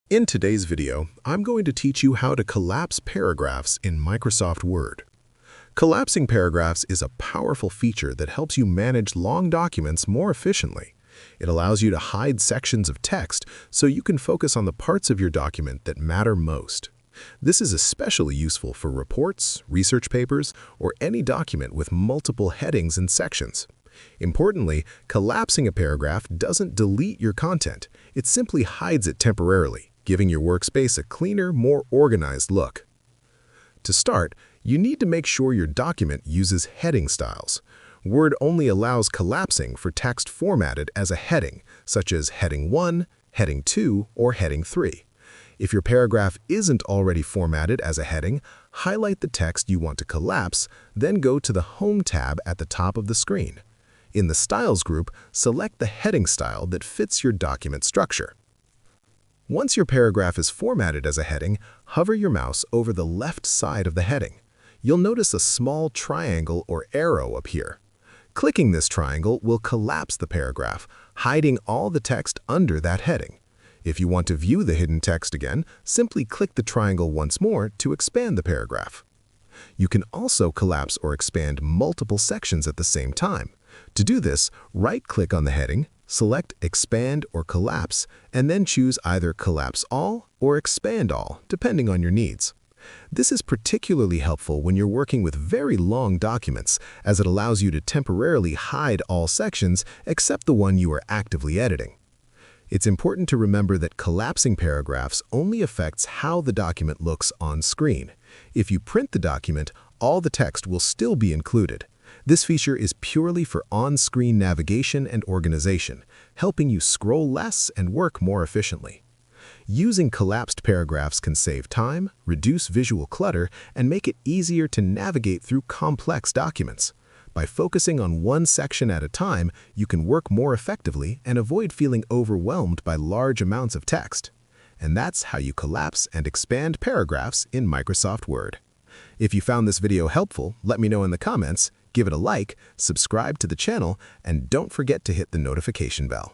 In today's video, I'm going to teach you how to collapse paragraphs in Microsoft Word. Collapsing paragraphs is a powerful feature that helps you manage long documents more efficiently. It allows you to hide sections of text so you can focus on the parts of your document that matter most. This is especially useful for reports, research papers, or any document with multiple headings and sections. Importantly, collapsing a paragraph doesn't delete your content. It simply hides it temporarily, giving your workspace a cleaner, more organized look. To start, you need to make sure your document uses heading styles. Word only allows collapsing for text formatted as a heading, such as Heading 1, Heading 2, or Heading 3. If your paragraph isn't already formatted as a heading, highlight the text you want to collapse, then go to the Home tab at the top of the screen. In the Styles group, select the heading style that fits your document structure. Once your paragraph is formatted as a heading, hover your mouse over the left side of the heading. You'll notice a small triangle or arrow appear. Clicking this triangle will collapse the paragraph, hiding all the text under that heading. If you want to view the hidden text again, simply click the triangle once more to expand the paragraph. You can also collapse or expand multiple sections at the same time. To do this, right-click on the heading, select Expand or Collapse, and then choose either Collapse All or Expand All, depending on your needs. This is particularly helpful when you're working with very long documents, as it allows you to temporarily hide all sections except the one you are actively editing. It's important to remember that collapsing paragraphs only affects how the document looks on screen. If you print the document, all the text will still be included. This feature is purely for on-screen navigation and organization, helping you scroll less and work more efficiently. Using collapsed paragraphs can save time, reduce visual clutter, and make it easier to navigate through complex documents. By focusing on one section at a time, you can work more effectively and avoid feeling overwhelmed by large amounts of text. And that's how you collapse and expand paragraphs in Microsoft Word. If you found this video helpful, let me know in the comments, give it a like, subscribe to the channel, and don't forget to hit the notification bell.